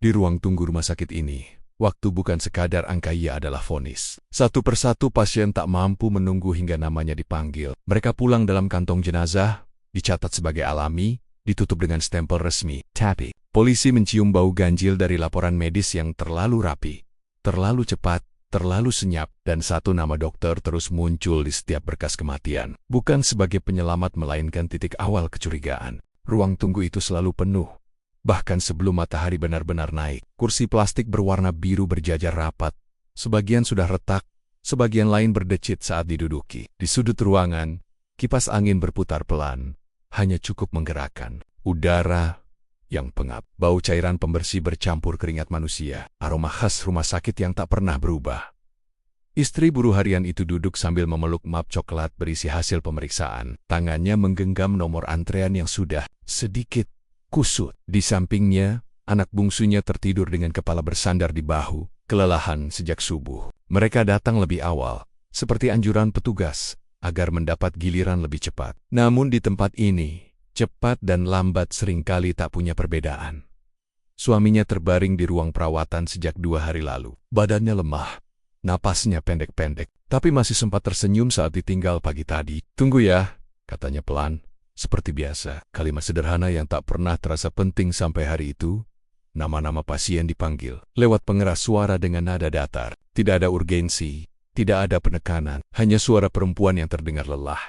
Di ruang tunggu rumah sakit ini, waktu bukan sekadar angka, ia adalah vonis. Satu persatu pasien tak mampu menunggu hingga namanya dipanggil. Mereka pulang dalam kantong jenazah, dicatat sebagai alami, ditutup dengan stempel resmi. Tapi, polisi mencium bau ganjil dari laporan medis yang terlalu rapi, terlalu cepat, terlalu senyap, dan satu nama dokter terus muncul di setiap berkas kematian. Bukan sebagai penyelamat melainkan titik awal kecurigaan. Ruang tunggu itu selalu penuh. Bahkan sebelum matahari benar-benar naik, kursi plastik berwarna biru berjajar rapat. Sebagian sudah retak, sebagian lain berdecit saat diduduki. Di sudut ruangan, kipas angin berputar pelan, hanya cukup menggerakkan udara yang pengap. Bau cairan pembersih bercampur keringat manusia, aroma khas rumah sakit yang tak pernah berubah. Istri buruh harian itu duduk sambil memeluk map coklat berisi hasil pemeriksaan. Tangannya menggenggam nomor antrean yang sudah sedikit kusut. Di sampingnya, anak bungsunya tertidur dengan kepala bersandar di bahu, kelelahan sejak subuh. Mereka datang lebih awal, seperti anjuran petugas, agar mendapat giliran lebih cepat. Namun di tempat ini, cepat dan lambat seringkali tak punya perbedaan. Suaminya terbaring di ruang perawatan sejak 2 hari lalu. Badannya lemah, napasnya pendek-pendek, tapi masih sempat tersenyum saat ditinggal pagi tadi. "Tunggu ya," katanya pelan. Seperti biasa, kalimat sederhana yang tak pernah terasa penting sampai hari itu. Nama-nama pasien dipanggil lewat pengeras suara dengan nada datar. Tidak ada urgensi, tidak ada penekanan, hanya suara perempuan yang terdengar lelah,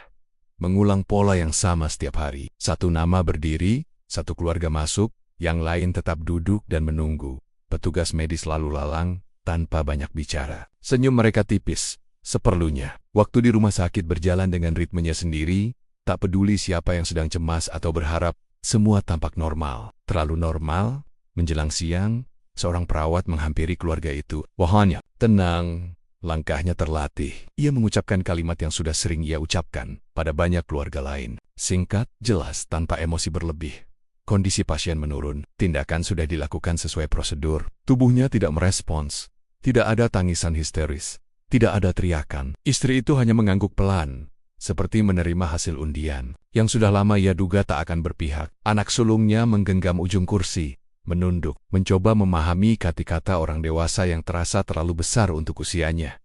mengulang pola yang sama setiap hari. Satu nama berdiri, satu keluarga masuk, yang lain tetap duduk dan menunggu. Petugas medis lalu lalang, tanpa banyak bicara. Senyum mereka tipis, seperlunya. Waktu di rumah sakit berjalan dengan ritmenya sendiri, tak peduli siapa yang sedang cemas atau berharap, semua tampak normal. Terlalu normal, menjelang siang, seorang perawat menghampiri keluarga itu. "Wahanya, tenang." Langkahnya terlatih. Ia mengucapkan kalimat yang sudah sering ia ucapkan pada banyak keluarga lain. Singkat, jelas, tanpa emosi berlebih. Kondisi pasien menurun. Tindakan sudah dilakukan sesuai prosedur. Tubuhnya tidak merespons. Tidak ada tangisan histeris. Tidak ada teriakan. Istri itu hanya mengangguk pelan, seperti menerima hasil undian, yang sudah lama ia duga tak akan berpihak. Anak sulungnya menggenggam ujung kursi, menunduk, mencoba memahami kata-kata orang dewasa yang terasa terlalu besar untuk usianya.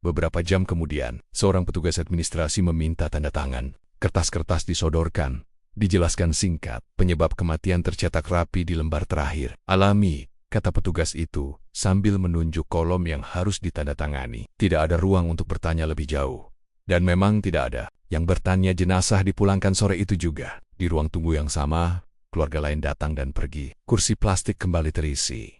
Beberapa jam kemudian, seorang petugas administrasi meminta tanda tangan. Kertas-kertas disodorkan, dijelaskan singkat. Penyebab kematian tercetak rapi di lembar terakhir. "Alami," kata petugas itu, sambil menunjuk kolom yang harus ditandatangani. Tidak ada ruang untuk bertanya lebih jauh. Dan memang tidak ada. Yang bertanya jenazah dipulangkan sore itu juga. Di ruang tunggu yang sama, keluarga lain datang dan pergi. Kursi plastik kembali terisi.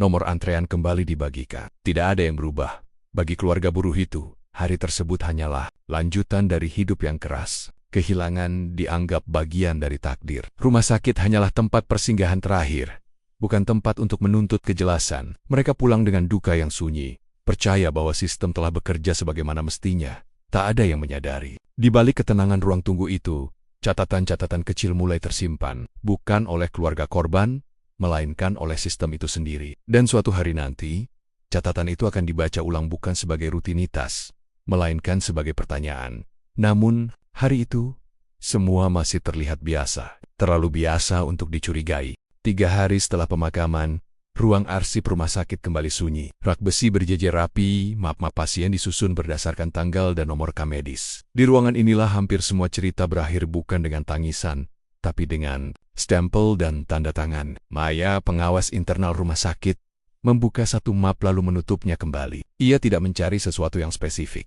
Nomor antrean kembali dibagikan. Tidak ada yang berubah. Bagi keluarga buruh itu, hari tersebut hanyalah lanjutan dari hidup yang keras. Kehilangan dianggap bagian dari takdir. Rumah sakit hanyalah tempat persinggahan terakhir, bukan tempat untuk menuntut kejelasan. Mereka pulang dengan duka yang sunyi, percaya bahwa sistem telah bekerja sebagaimana mestinya. Tak ada yang menyadari. Di balik ketenangan ruang tunggu itu, catatan-catatan kecil mulai tersimpan, bukan oleh keluarga korban, melainkan oleh sistem itu sendiri. Dan suatu hari nanti, catatan itu akan dibaca ulang bukan sebagai rutinitas, melainkan sebagai pertanyaan. Namun, hari itu, semua masih terlihat biasa, terlalu biasa untuk dicurigai. 3 hari setelah pemakaman, ruang arsip rumah sakit kembali sunyi. Rak besi berjejer rapi, map-map pasien disusun berdasarkan tanggal dan nomor rekam medis. Di ruangan inilah hampir semua cerita berakhir bukan dengan tangisan, tapi dengan stempel dan tanda tangan. Maya, pengawas internal rumah sakit, membuka satu map lalu menutupnya kembali. Ia tidak mencari sesuatu yang spesifik.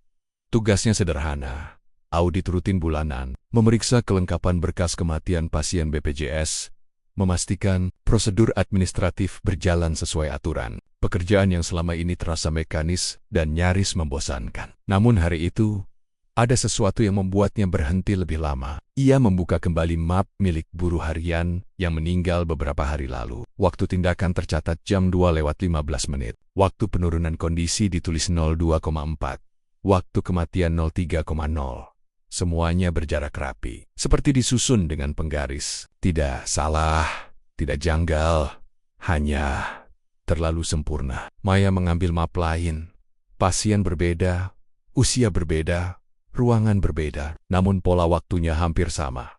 Tugasnya sederhana, audit rutin bulanan, memeriksa kelengkapan berkas kematian pasien BPJS, memastikan prosedur administratif berjalan sesuai aturan. Pekerjaan yang selama ini terasa mekanis dan nyaris membosankan. Namun hari itu, ada sesuatu yang membuatnya berhenti lebih lama. Ia membuka kembali map milik buruh harian yang meninggal beberapa hari lalu. Waktu tindakan tercatat jam 2:15. Waktu penurunan kondisi ditulis 02,4. Waktu kematian 03,0. Semuanya berjarak rapi, seperti disusun dengan penggaris. Tidak salah, tidak janggal, hanya terlalu sempurna. Maya mengambil map lain. Pasien berbeda, usia berbeda, ruangan berbeda, namun pola waktunya hampir sama.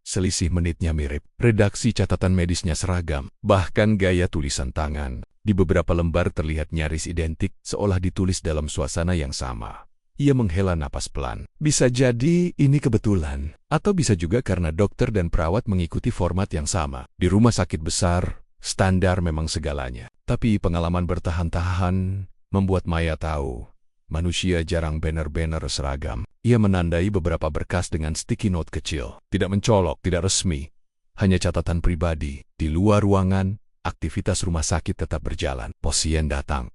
Selisih menitnya mirip. Redaksi catatan medisnya seragam. Bahkan gaya tulisan tangan di beberapa lembar terlihat nyaris identik, seolah ditulis dalam suasana yang sama. Ia menghela napas pelan. Bisa jadi ini kebetulan, atau bisa juga karena dokter dan perawat mengikuti format yang sama. Di rumah sakit besar, standar memang segalanya. Tapi pengalaman bertahan-tahan membuat Maya tahu, manusia jarang banner-banner seragam. Ia menandai beberapa berkas dengan sticky note kecil. Tidak mencolok, tidak resmi. Hanya catatan pribadi. Di luar ruangan, aktivitas rumah sakit tetap berjalan. Pasien datang.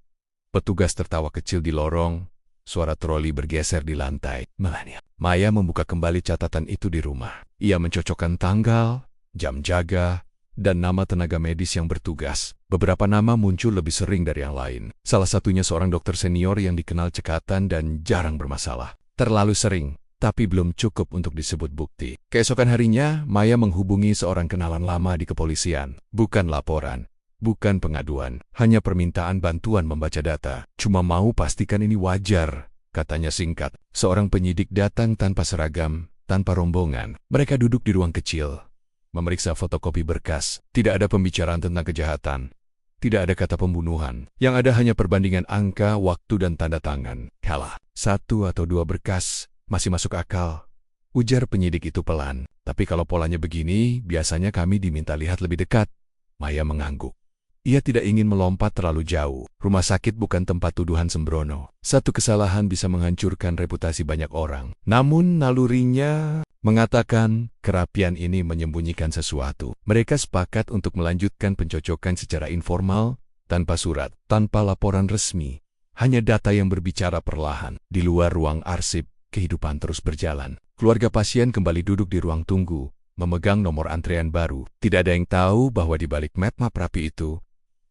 Petugas tertawa kecil di lorong. Suara troli bergeser di lantai. Melania. Maya membuka kembali catatan itu di rumah. Ia mencocokkan tanggal, jam jaga, dan nama tenaga medis yang bertugas. Beberapa nama muncul lebih sering dari yang lain. Salah satunya seorang dokter senior yang dikenal cekatan dan jarang bermasalah. Terlalu sering, tapi belum cukup untuk disebut bukti. Keesokan harinya, Maya menghubungi seorang kenalan lama di kepolisian. Bukan laporan, bukan pengaduan, hanya permintaan bantuan membaca data. Cuma mau pastikan ini wajar, katanya singkat. Seorang penyidik datang tanpa seragam, tanpa rombongan. Mereka duduk di ruang kecil, memeriksa fotokopi berkas. Tidak ada pembicaraan tentang kejahatan. Tidak ada kata pembunuhan. Yang ada hanya perbandingan angka, waktu, dan tanda tangan. Kalah. 1 atau 2 berkas masih masuk akal, ujar penyidik itu pelan. Tapi kalau polanya begini, biasanya kami diminta lihat lebih dekat. Maya mengangguk. Ia tidak ingin melompat terlalu jauh. Rumah sakit bukan tempat tuduhan sembrono. Satu kesalahan bisa menghancurkan reputasi banyak orang. Namun nalurinya mengatakan kerapian ini menyembunyikan sesuatu. Mereka sepakat untuk melanjutkan pencocokan secara informal, tanpa surat, tanpa laporan resmi. Hanya data yang berbicara perlahan. Di luar ruang arsip, kehidupan terus berjalan. Keluarga pasien kembali duduk di ruang tunggu, memegang nomor antrean baru. Tidak ada yang tahu bahwa di balik map rapi itu,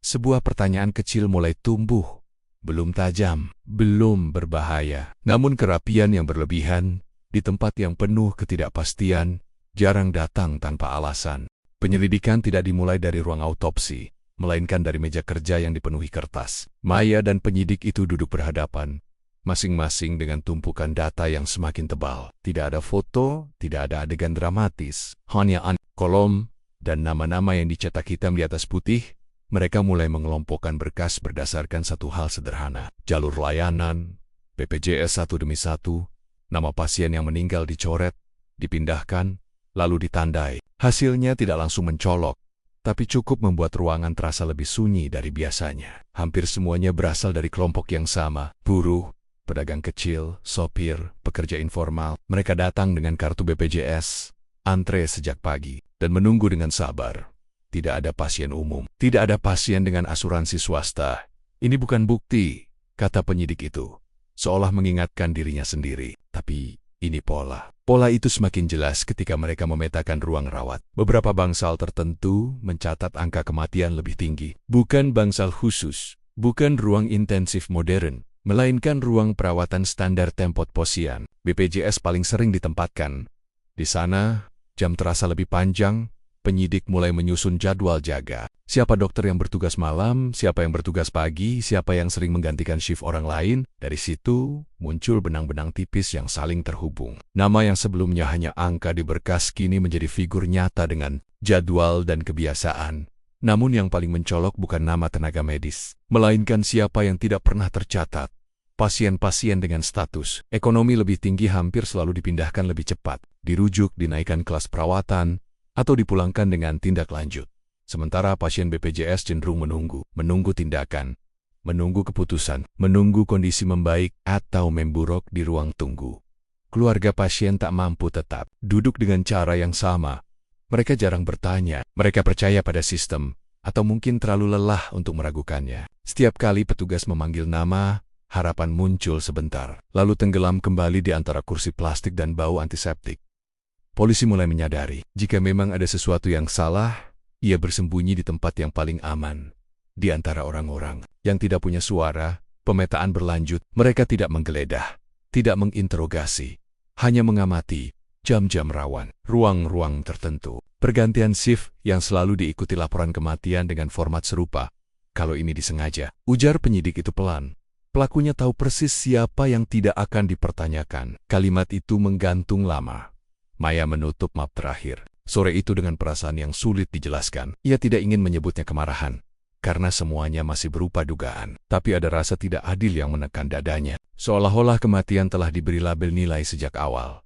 sebuah pertanyaan kecil mulai tumbuh. Belum tajam, belum berbahaya. Namun kerapian yang berlebihan, di tempat yang penuh ketidakpastian, jarang datang tanpa alasan. Penyelidikan tidak dimulai dari ruang autopsi, melainkan dari meja kerja yang dipenuhi kertas. Maya dan penyidik itu duduk berhadapan, masing-masing dengan tumpukan data yang semakin tebal. Tidak ada foto, tidak ada adegan dramatis, hanya kolom dan nama-nama yang dicetak hitam di atas putih. Mereka mulai mengelompokkan berkas berdasarkan satu hal sederhana. Jalur layanan, BPJS satu demi satu, nama pasien yang meninggal dicoret, dipindahkan, lalu ditandai. Hasilnya tidak langsung mencolok, tapi cukup membuat ruangan terasa lebih sunyi dari biasanya. Hampir semuanya berasal dari kelompok yang sama. Buruh, pedagang kecil, sopir, pekerja informal. Mereka datang dengan kartu BPJS, antre sejak pagi, dan menunggu dengan sabar. Tidak ada pasien umum, tidak ada pasien dengan asuransi swasta. Ini bukan bukti, kata penyidik itu, seolah mengingatkan dirinya sendiri. Tapi ini pola. Pola itu semakin jelas ketika mereka memetakan ruang rawat. Beberapa bangsal tertentu mencatat angka kematian lebih tinggi. Bukan bangsal khusus, bukan ruang intensif modern, melainkan ruang perawatan standar tempot posyan. BPJS paling sering ditempatkan. Di sana, jam terasa lebih panjang. Penyidik mulai menyusun jadwal jaga. Siapa dokter yang bertugas malam, siapa yang bertugas pagi, siapa yang sering menggantikan shift orang lain. Dari situ, muncul benang-benang tipis yang saling terhubung. Nama yang sebelumnya hanya angka di berkas kini menjadi figur nyata dengan jadwal dan kebiasaan. Namun yang paling mencolok bukan nama tenaga medis, melainkan siapa yang tidak pernah tercatat. Pasien-pasien dengan status ekonomi lebih tinggi hampir selalu dipindahkan lebih cepat, dirujuk, dinaikkan kelas perawatan, atau dipulangkan dengan tindak lanjut. Sementara pasien BPJS cenderung menunggu tindakan, menunggu keputusan, menunggu kondisi membaik atau memburuk di ruang tunggu. Keluarga pasien tak mampu tetap duduk dengan cara yang sama. Mereka jarang bertanya, mereka percaya pada sistem, atau mungkin terlalu lelah untuk meragukannya. Setiap kali petugas memanggil nama, harapan muncul sebentar, lalu tenggelam kembali di antara kursi plastik dan bau antiseptik. Polisi mulai menyadari, jika memang ada sesuatu yang salah, ia bersembunyi di tempat yang paling aman. Di antara orang-orang yang tidak punya suara, pemetaan berlanjut. Mereka tidak menggeledah, tidak menginterogasi, hanya mengamati jam-jam rawan, ruang-ruang tertentu. Pergantian shift yang selalu diikuti laporan kematian dengan format serupa. Kalau ini disengaja, ujar penyidik itu pelan. Pelakunya tahu persis siapa yang tidak akan dipertanyakan. Kalimat itu menggantung lama. Maya menutup map terakhir. Sore itu dengan perasaan yang sulit dijelaskan. Ia tidak ingin menyebutnya kemarahan, karena semuanya masih berupa dugaan. Tapi ada rasa tidak adil yang menekan dadanya. Seolah-olah kematian telah diberi label nilai sejak awal.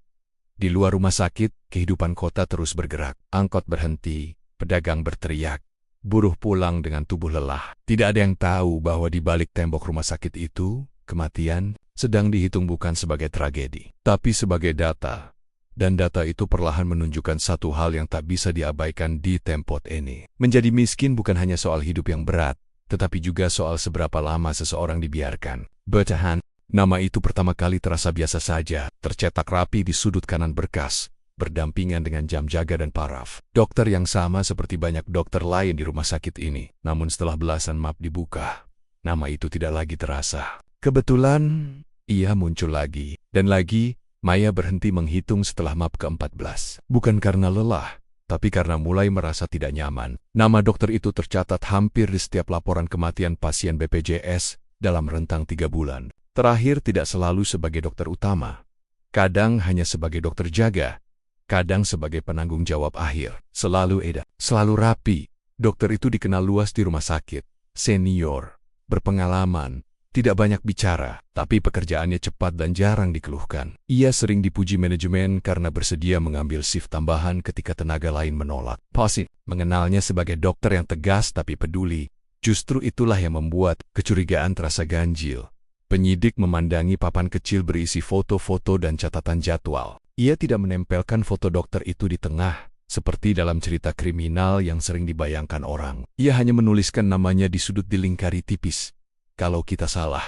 Di luar rumah sakit, kehidupan kota terus bergerak. Angkot berhenti, pedagang berteriak, buruh pulang dengan tubuh lelah. Tidak ada yang tahu bahwa di balik tembok rumah sakit itu, kematian sedang dihitung bukan sebagai tragedi, tapi sebagai data. Dan data itu perlahan menunjukkan satu hal yang tak bisa diabaikan di tempat ini. Menjadi miskin bukan hanya soal hidup yang berat, tetapi juga soal seberapa lama seseorang dibiarkan bertahan. Nama itu pertama kali terasa biasa saja, tercetak rapi di sudut kanan berkas, berdampingan dengan jam jaga dan paraf. Dokter yang sama seperti banyak dokter lain di rumah sakit ini. Namun setelah belasan map dibuka, nama itu tidak lagi terasa. Kebetulan, ia muncul lagi. Dan lagi, Maya berhenti menghitung setelah map ke-14. Bukan karena lelah, tapi karena mulai merasa tidak nyaman. Nama dokter itu tercatat hampir di setiap laporan kematian pasien BPJS dalam rentang 3 bulan. Terakhir tidak selalu sebagai dokter utama. Kadang hanya sebagai dokter jaga. Kadang sebagai penanggung jawab akhir. Selalu rapi. Dokter itu dikenal luas di rumah sakit. Senior, berpengalaman, tidak banyak bicara, tapi pekerjaannya cepat dan jarang dikeluhkan. Ia sering dipuji manajemen karena bersedia mengambil shift tambahan ketika tenaga lain menolak. Pasien mengenalnya sebagai dokter yang tegas tapi peduli. Justru itulah yang membuat kecurigaan terasa ganjil. Penyidik memandangi papan kecil berisi foto-foto dan catatan jadwal. Ia tidak menempelkan foto dokter itu di tengah, seperti dalam cerita kriminal yang sering dibayangkan orang. Ia hanya menuliskan namanya di sudut dilingkari tipis. Kalau kita salah,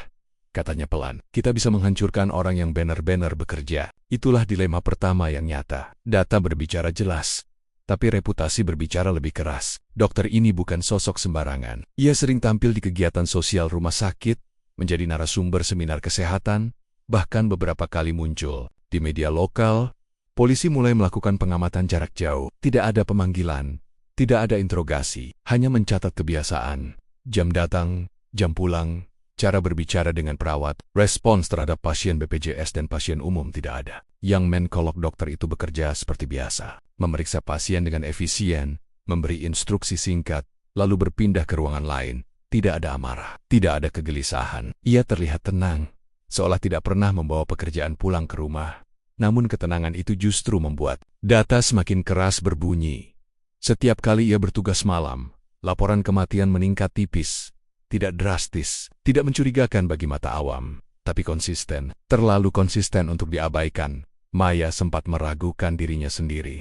katanya pelan, kita bisa menghancurkan orang yang benar-benar bekerja. Itulah dilema pertama yang nyata. Data berbicara jelas, tapi reputasi berbicara lebih keras. Dokter ini bukan sosok sembarangan. Ia sering tampil di kegiatan sosial rumah sakit, menjadi narasumber seminar kesehatan, bahkan beberapa kali muncul di media lokal. Polisi mulai melakukan pengamatan jarak jauh. Tidak ada pemanggilan, tidak ada interogasi, hanya mencatat kebiasaan, jam datang, jam pulang, cara berbicara dengan perawat. Respons terhadap pasien BPJS dan pasien umum tidak ada. Yang menkolog dokter itu bekerja seperti biasa, memeriksa pasien dengan efisien, memberi instruksi singkat, lalu berpindah ke ruangan lain. Tidak ada amarah, tidak ada kegelisahan. Ia terlihat tenang, seolah tidak pernah membawa pekerjaan pulang ke rumah. Namun ketenangan itu justru membuat data semakin keras berbunyi. Setiap kali ia bertugas malam, laporan kematian meningkat tipis. Tidak drastis, tidak mencurigakan bagi mata awam, tapi konsisten. Terlalu konsisten untuk diabaikan. Maya sempat meragukan dirinya sendiri.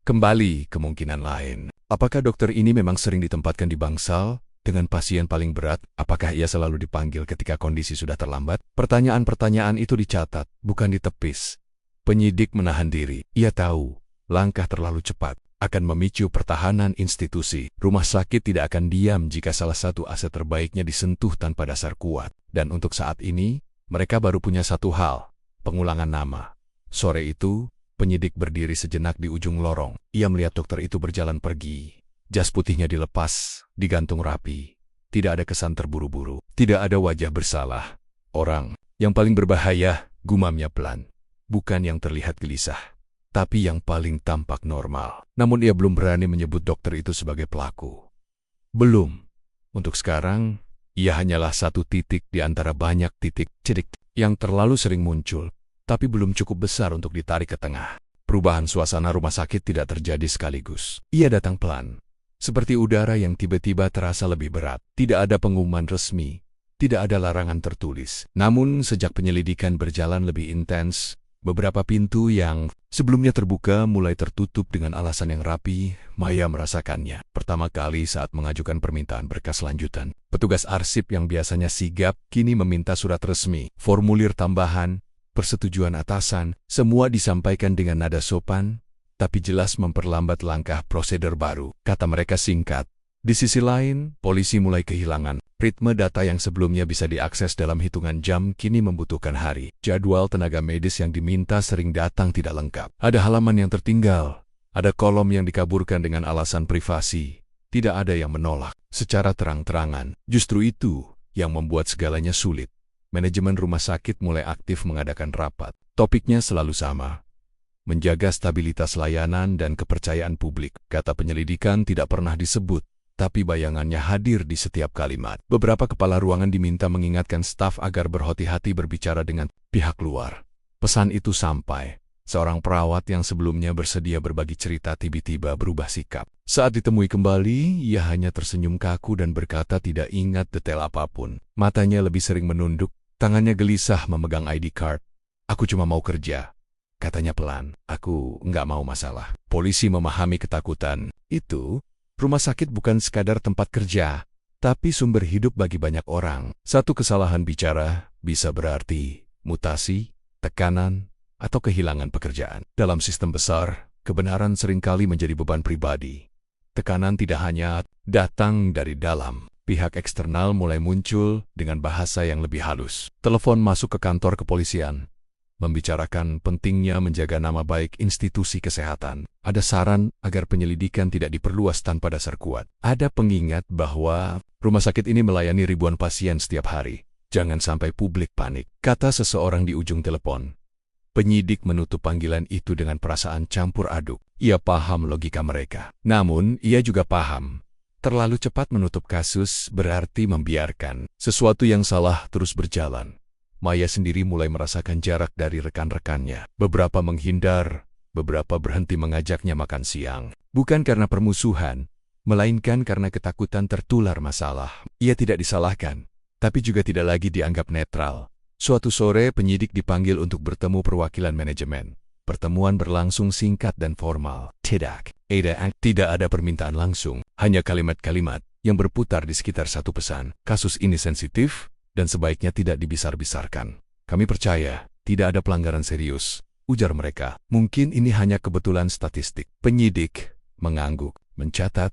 Kembali kemungkinan lain. Apakah dokter ini memang sering ditempatkan di bangsal? Dengan pasien paling berat, apakah ia selalu dipanggil ketika kondisi sudah terlambat? Pertanyaan-pertanyaan itu dicatat, bukan ditepis. Penyidik menahan diri. Ia tahu, langkah terlalu cepat akan memicu pertahanan institusi. Rumah sakit tidak akan diam jika salah satu aset terbaiknya disentuh tanpa dasar kuat. Dan untuk saat ini, mereka baru punya satu hal, pengulangan nama. Sore itu, penyidik berdiri sejenak di ujung lorong. Ia melihat dokter itu berjalan pergi. Jas putihnya dilepas, digantung rapi. Tidak ada kesan terburu-buru. Tidak ada wajah bersalah. Orang yang paling berbahaya, gumamnya pelan. Bukan yang terlihat gelisah, tapi yang paling tampak normal. Namun ia belum berani menyebut dokter itu sebagai pelaku. Belum. Untuk sekarang, ia hanyalah satu titik di antara banyak titik yang terlalu sering muncul, tapi belum cukup besar untuk ditarik ke tengah. Perubahan suasana rumah sakit tidak terjadi sekaligus. Ia datang pelan. Seperti udara yang tiba-tiba terasa lebih berat. Tidak ada pengumuman resmi, tidak ada larangan tertulis. Namun sejak penyelidikan berjalan lebih intens, beberapa pintu yang sebelumnya terbuka mulai tertutup dengan alasan yang rapi. Maya merasakannya. Pertama kali saat mengajukan permintaan berkas lanjutan. Petugas arsip yang biasanya sigap, kini meminta surat resmi, formulir tambahan, persetujuan atasan, semua disampaikan dengan nada sopan, tapi jelas memperlambat langkah prosedur baru. Kata mereka singkat. Di sisi lain, polisi mulai kehilangan ritme. Data yang sebelumnya bisa diakses dalam hitungan jam kini membutuhkan hari. Jadwal tenaga medis yang diminta sering datang tidak lengkap. Ada halaman yang tertinggal, ada kolom yang dikaburkan dengan alasan privasi. Tidak ada yang menolak secara terang-terangan. Justru itu yang membuat segalanya sulit. Manajemen rumah sakit mulai aktif mengadakan rapat. Topiknya selalu sama. menjaga stabilitas layanan dan kepercayaan publik. Kata penyelidikan tidak pernah disebut, tapi bayangannya hadir di setiap kalimat. Beberapa kepala ruangan diminta mengingatkan staf agar berhati-hati berbicara dengan pihak luar. Pesan itu sampai. Seorang perawat yang sebelumnya bersedia berbagi cerita tiba-tiba berubah sikap. Saat ditemui kembali, ia hanya tersenyum kaku dan berkata tidak ingat detail apapun. Matanya lebih sering menunduk, tangannya gelisah memegang ID card. "Aku cuma mau kerja," katanya pelan. "Aku nggak mau masalah." Polisi memahami ketakutan. Itu, rumah sakit bukan sekadar tempat kerja, tapi sumber hidup bagi banyak orang. Satu kesalahan bicara bisa berarti mutasi, tekanan, atau kehilangan pekerjaan. Dalam sistem besar, kebenaran seringkali menjadi beban pribadi. Tekanan tidak hanya datang dari dalam. Pihak eksternal mulai muncul dengan bahasa yang lebih halus. Telepon masuk ke kantor kepolisian, membicarakan pentingnya menjaga nama baik institusi kesehatan. Ada saran agar penyelidikan tidak diperluas tanpa dasar kuat. Ada pengingat bahwa rumah sakit ini melayani ribuan pasien setiap hari. Jangan sampai publik panik, kata seseorang di ujung telepon. Penyidik menutup panggilan itu dengan perasaan campur aduk. Ia paham logika mereka. Namun, ia juga paham. Terlalu cepat menutup kasus berarti membiarkan sesuatu yang salah terus berjalan. Maya sendiri mulai merasakan jarak dari rekan-rekannya. Beberapa menghindar, beberapa berhenti mengajaknya makan siang. Bukan karena permusuhan, melainkan karena ketakutan tertular masalah. Ia tidak disalahkan, tapi juga tidak lagi dianggap netral. Suatu sore, penyidik dipanggil untuk bertemu perwakilan manajemen. Pertemuan berlangsung singkat dan formal. Tidak ada permintaan langsung, hanya kalimat-kalimat yang berputar di sekitar satu pesan. "Kasus ini sensitif dan sebaiknya tidak dibesar-besarkan. Kami percaya tidak ada pelanggaran serius," ujar mereka. "Mungkin ini hanya kebetulan statistik." Penyidik mengangguk, mencatat,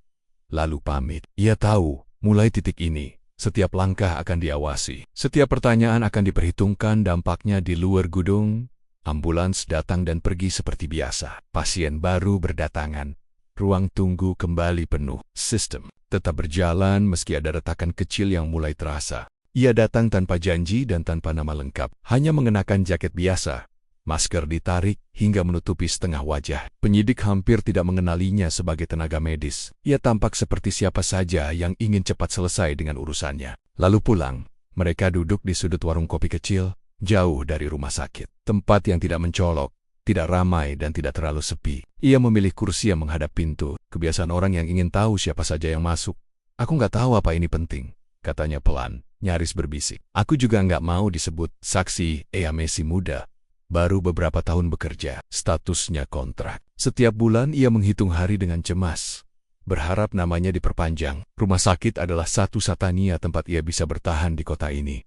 lalu pamit. Ia tahu, mulai titik ini, setiap langkah akan diawasi. Setiap pertanyaan akan diperhitungkan dampaknya di luar gedung. Ambulans datang dan pergi seperti biasa. Pasien baru berdatangan. Ruang tunggu kembali penuh. Sistem tetap berjalan meski ada retakan kecil yang mulai terasa. Ia datang tanpa janji dan tanpa nama lengkap. Hanya mengenakan jaket biasa. Masker ditarik hingga menutupi setengah wajah. Penyidik hampir tidak mengenalinya sebagai tenaga medis. Ia tampak seperti siapa saja yang ingin cepat selesai dengan urusannya. Lalu pulang. Mereka duduk di sudut warung kopi kecil, jauh dari rumah sakit. Tempat yang tidak mencolok, tidak ramai dan tidak terlalu sepi. Ia memilih kursi yang menghadap pintu. Kebiasaan orang yang ingin tahu siapa saja yang masuk. "Aku nggak tahu apa ini penting," katanya pelan, nyaris berbisik. "Aku juga nggak mau disebut saksi Messi muda. Baru beberapa tahun bekerja, statusnya kontrak." Setiap bulan ia menghitung hari dengan cemas, berharap namanya diperpanjang. Rumah sakit adalah satu-satunya tempat ia bisa bertahan di kota ini.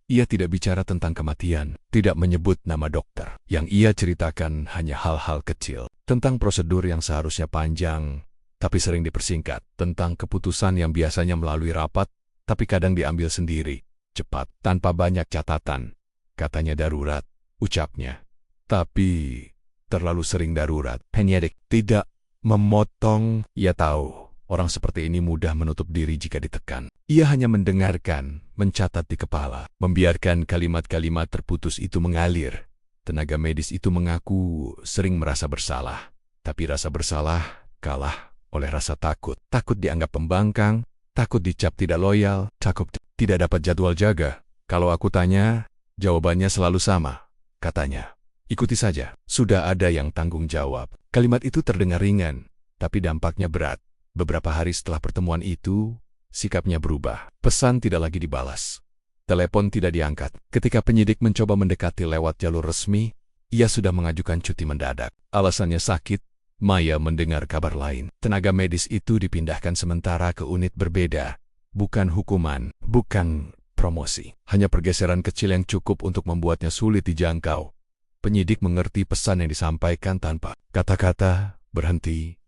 Ia tidak bicara tentang kematian, tidak menyebut nama dokter. Yang ia ceritakan hanya hal-hal kecil, tentang prosedur yang seharusnya panjang, tapi sering dipersingkat, tentang keputusan yang biasanya melalui rapat, tapi kadang diambil sendiri, cepat, tanpa banyak catatan. Katanya darurat, ucapnya. Tapi terlalu sering darurat. Penyidik tidak memotong. Ia tahu orang seperti ini mudah menutup diri jika ditekan. Ia hanya mendengarkan, mencatat di kepala, membiarkan kalimat-kalimat terputus itu mengalir. Tenaga medis itu mengaku sering merasa bersalah, tapi rasa bersalah kalah oleh rasa takut. Takut dianggap pembangkang, takut dicap tidak loyal, takut tidak dapat jadwal jaga. "Kalau aku tanya, jawabannya selalu sama," katanya. "Ikuti saja." Sudah ada yang tanggung jawab. Kalimat itu terdengar ringan, tapi dampaknya berat. Beberapa hari setelah pertemuan itu, sikapnya berubah. Pesan tidak lagi dibalas. Telepon tidak diangkat. Ketika penyidik mencoba mendekati lewat jalur resmi, ia sudah mengajukan cuti mendadak. Alasannya sakit. Maya mendengar kabar lain. Tenaga medis itu dipindahkan sementara ke unit berbeda. Bukan hukuman, bukan promosi. Hanya pergeseran kecil yang cukup untuk membuatnya sulit dijangkau. Penyidik mengerti pesan yang disampaikan tanpa kata-kata, berhenti.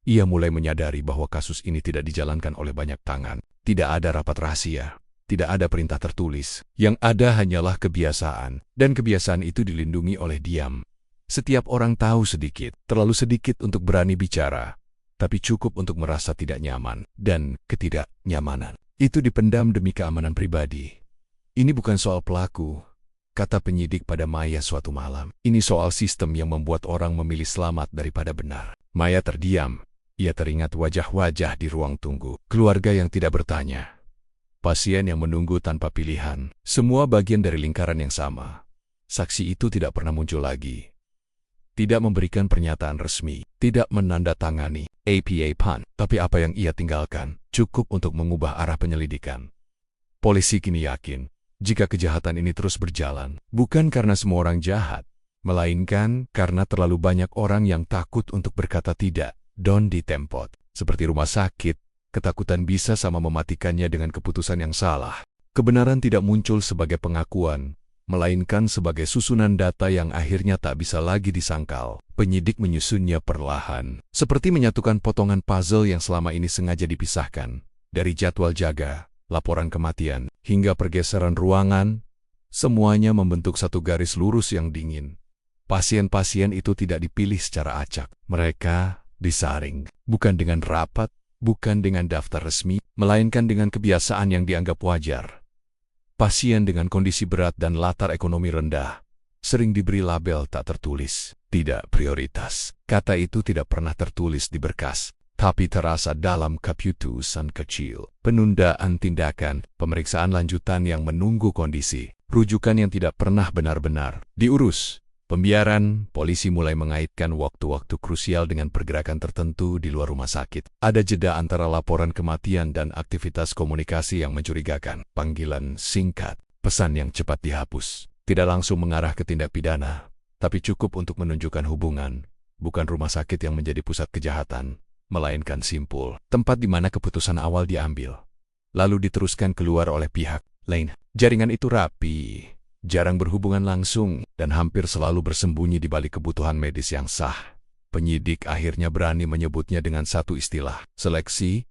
Ia mulai menyadari bahwa kasus ini tidak dijalankan oleh banyak tangan. Tidak ada rapat rahasia, tidak ada perintah tertulis. Yang ada hanyalah kebiasaan, dan kebiasaan itu dilindungi oleh diam. Setiap orang tahu sedikit, terlalu sedikit untuk berani bicara, tapi cukup untuk merasa tidak nyaman, dan ketidaknyamanan itu dipendam demi keamanan pribadi. Ini bukan soal pelaku, kata penyidik pada Maya suatu malam. Ini soal sistem yang membuat orang memilih selamat daripada benar. Maya terdiam. Ia teringat wajah-wajah di ruang tunggu. Keluarga yang tidak bertanya. Pasien yang menunggu tanpa pilihan. Semua bagian dari lingkaran yang sama. Saksi itu tidak pernah muncul lagi. Tidak memberikan pernyataan resmi. Tidak menandatangani APA PAN. Tapi apa yang ia tinggalkan cukup untuk mengubah arah penyelidikan. Polisi kini yakin, jika kejahatan ini terus berjalan, bukan karena semua orang jahat, melainkan karena terlalu banyak orang yang takut untuk berkata tidak, don ditempot. Seperti rumah sakit, ketakutan bisa sama mematikannya dengan keputusan yang salah. Kebenaran tidak muncul sebagai pengakuan, melainkan sebagai susunan data yang akhirnya tak bisa lagi disangkal. Penyidik menyusunnya perlahan, seperti menyatukan potongan puzzle yang selama ini sengaja dipisahkan. Dari jadwal jaga, laporan kematian, hingga pergeseran ruangan, semuanya membentuk satu garis lurus yang dingin. Pasien-pasien itu tidak dipilih secara acak. Mereka disaring, bukan dengan rapat, bukan dengan daftar resmi, melainkan dengan kebiasaan yang dianggap wajar. Pasien dengan kondisi berat dan latar ekonomi rendah sering diberi label tak tertulis, tidak prioritas. Kata itu tidak pernah tertulis di berkas, tapi terasa dalam keputusan kecil. Penundaan tindakan, pemeriksaan lanjutan yang menunggu kondisi, rujukan yang tidak pernah benar-benar diurus. Pembiaran, polisi mulai mengaitkan waktu-waktu krusial dengan pergerakan tertentu di luar rumah sakit. Ada jeda antara laporan kematian dan aktivitas komunikasi yang mencurigakan. Panggilan singkat, pesan yang cepat dihapus. Tidak langsung mengarah ke tindak pidana, tapi cukup untuk menunjukkan hubungan, bukan rumah sakit yang menjadi pusat kejahatan, melainkan simpul, tempat di mana keputusan awal diambil, lalu diteruskan keluar oleh pihak lain. Jaringan itu rapi, jarang berhubungan langsung, dan hampir selalu bersembunyi di balik kebutuhan medis yang sah. Penyidik akhirnya berani menyebutnya dengan satu istilah, seleksi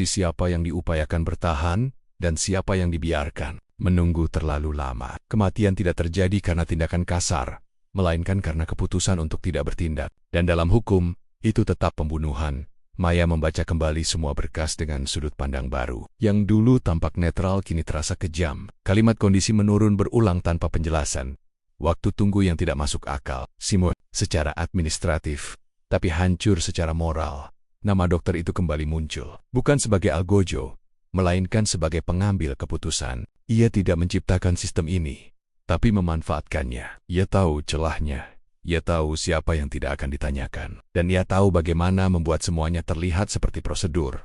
siapa yang diupayakan bertahan, dan siapa yang dibiarkan menunggu terlalu lama. Kematian tidak terjadi karena tindakan kasar, melainkan karena keputusan untuk tidak bertindak. Dan dalam hukum, itu tetap pembunuhan. Maya membaca kembali semua berkas dengan sudut pandang baru. Yang dulu tampak netral kini terasa kejam. Kalimat kondisi menurun berulang tanpa penjelasan. Waktu tunggu yang tidak masuk akal. Simul secara administratif, tapi hancur secara moral. Nama dokter itu kembali muncul. Bukan sebagai algojo, melainkan sebagai pengambil keputusan. Ia tidak menciptakan sistem ini, tapi memanfaatkannya. Ia tahu celahnya. Ia tahu siapa yang tidak akan ditanyakan. Dan ia tahu bagaimana membuat semuanya terlihat seperti prosedur.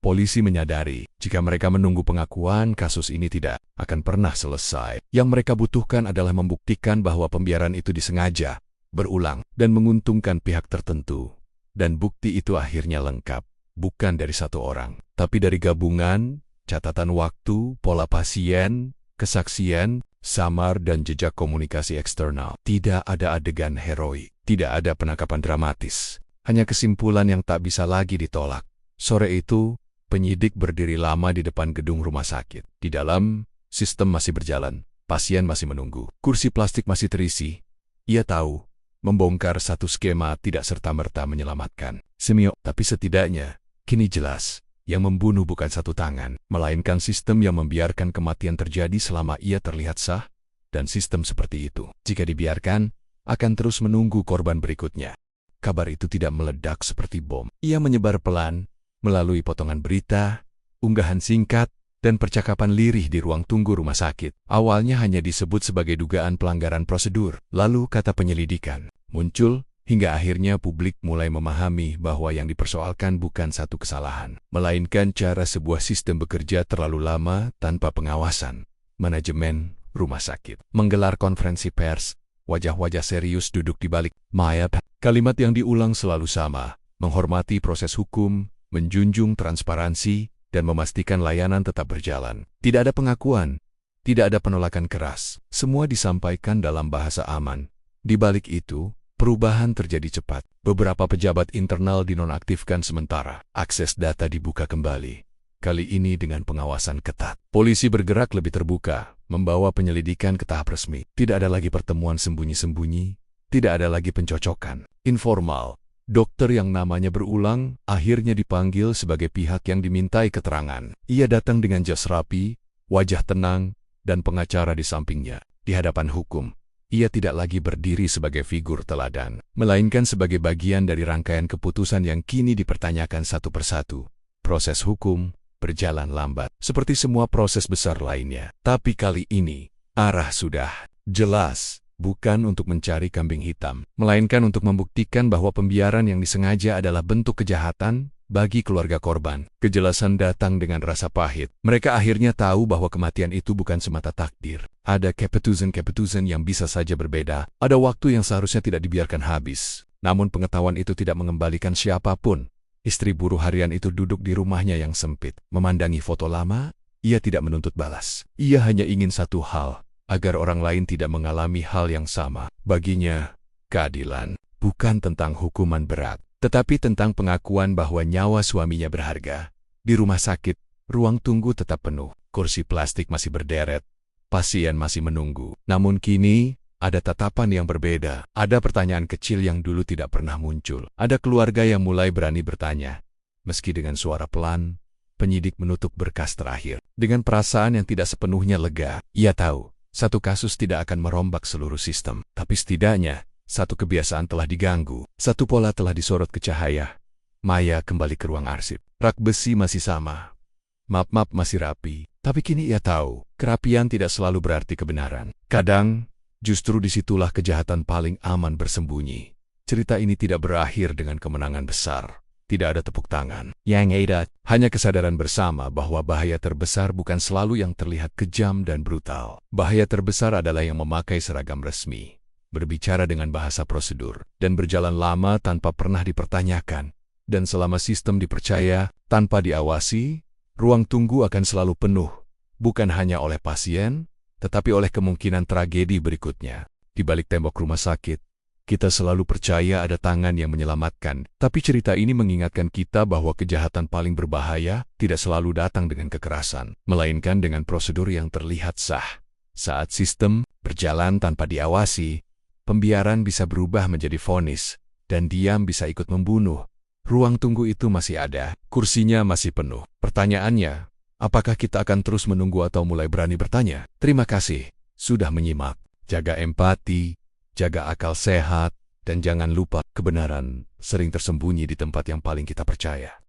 Polisi menyadari, jika mereka menunggu pengakuan, kasus ini tidak akan pernah selesai. Yang mereka butuhkan adalah membuktikan bahwa pembiaran itu disengaja, berulang, dan menguntungkan pihak tertentu. Dan bukti itu akhirnya lengkap, bukan dari satu orang, tapi dari gabungan, catatan waktu, pola pasien, kesaksian, samar dan jejak komunikasi eksternal. Tidak ada adegan heroik, tidak ada penangkapan dramatis, hanya kesimpulan yang tak bisa lagi ditolak. Sore itu, penyidik berdiri lama di depan gedung rumah sakit. Di dalam, sistem masih berjalan, pasien masih menunggu, kursi plastik masih terisi. Ia tahu, membongkar satu skema tidak serta-merta menyelamatkan Semio, tapi setidaknya, kini jelas. Yang membunuh bukan satu tangan, melainkan sistem yang membiarkan kematian terjadi selama ia terlihat sah, dan sistem seperti itu, jika dibiarkan, akan terus menunggu korban berikutnya. Kabar itu tidak meledak seperti bom. Ia menyebar pelan, melalui potongan berita, unggahan singkat, dan percakapan lirih di ruang tunggu rumah sakit. Awalnya hanya disebut sebagai dugaan pelanggaran prosedur, lalu kata penyelidikan muncul, hingga akhirnya publik mulai memahami bahwa yang dipersoalkan bukan satu kesalahan, melainkan cara sebuah sistem bekerja terlalu lama tanpa pengawasan. Manajemen rumah sakit menggelar konferensi pers, wajah-wajah serius duduk di balik Maya. Kalimat yang diulang selalu sama, menghormati proses hukum, menjunjung transparansi, dan memastikan layanan tetap berjalan. Tidak ada pengakuan, tidak ada penolakan keras, semua disampaikan dalam bahasa aman. Di balik itu, perubahan terjadi cepat. Beberapa pejabat internal dinonaktifkan sementara. Akses data dibuka kembali. Kali ini dengan pengawasan ketat. Polisi bergerak lebih terbuka, membawa penyelidikan ke tahap resmi. Tidak ada lagi pertemuan sembunyi-sembunyi, tidak ada lagi pencocokan informal. Dokter yang namanya berulang akhirnya dipanggil sebagai pihak yang dimintai keterangan. Ia datang dengan jas rapi, wajah tenang, dan pengacara di sampingnya. Di hadapan hukum, ia tidak lagi berdiri sebagai figur teladan, melainkan sebagai bagian dari rangkaian keputusan yang kini dipertanyakan satu persatu. Proses hukum berjalan lambat, seperti semua proses besar lainnya. Tapi kali ini, arah sudah jelas, bukan untuk mencari kambing hitam, melainkan untuk membuktikan bahwa pembiaran yang disengaja adalah bentuk kejahatan bagi keluarga korban. Kejelasan datang dengan rasa pahit. Mereka akhirnya tahu bahwa kematian itu bukan semata takdir. Ada keputusan-keputusan yang bisa saja berbeda. Ada waktu yang seharusnya tidak dibiarkan habis. Namun pengetahuan itu tidak mengembalikan siapapun. Istri buruh harian itu duduk di rumahnya yang sempit. Memandangi foto lama, ia tidak menuntut balas. Ia hanya ingin satu hal, agar orang lain tidak mengalami hal yang sama. Baginya, keadilan bukan tentang hukuman berat, tetapi tentang pengakuan bahwa nyawa suaminya berharga. Di rumah sakit, ruang tunggu tetap penuh. Kursi plastik masih berderet. Pasien masih menunggu. Namun kini, ada tatapan yang berbeda. Ada pertanyaan kecil yang dulu tidak pernah muncul. Ada keluarga yang mulai berani bertanya. Meski dengan suara pelan, penyidik menutup berkas terakhir. Dengan perasaan yang tidak sepenuhnya lega, ia tahu, satu kasus tidak akan merombak seluruh sistem. Tapi setidaknya, satu kebiasaan telah diganggu, satu pola telah disorot ke cahaya. Maya kembali ke ruang arsip. Rak besi masih sama. Map-map masih rapi. Tapi kini ia tahu, kerapian tidak selalu berarti kebenaran. Kadang, justru disitulah kejahatan paling aman bersembunyi. Cerita ini tidak berakhir dengan kemenangan besar. Tidak ada tepuk tangan. Yang ada hanya kesadaran bersama bahwa bahaya terbesar bukan selalu yang terlihat kejam dan brutal. Bahaya terbesar adalah yang memakai seragam resmi, berbicara dengan bahasa prosedur, dan berjalan lama tanpa pernah dipertanyakan. Dan selama sistem dipercaya, tanpa diawasi, ruang tunggu akan selalu penuh, bukan hanya oleh pasien, tetapi oleh kemungkinan tragedi berikutnya. Di balik tembok rumah sakit, kita selalu percaya ada tangan yang menyelamatkan, tapi cerita ini mengingatkan kita bahwa kejahatan paling berbahaya tidak selalu datang dengan kekerasan, melainkan dengan prosedur yang terlihat sah. Saat sistem berjalan tanpa diawasi, pembiaran bisa berubah menjadi vonis, dan diam bisa ikut membunuh. Ruang tunggu itu masih ada, kursinya masih penuh. Pertanyaannya, apakah kita akan terus menunggu atau mulai berani bertanya? Terima kasih sudah menyimak. Jaga empati, jaga akal sehat, dan jangan lupa kebenaran sering tersembunyi di tempat yang paling kita percaya.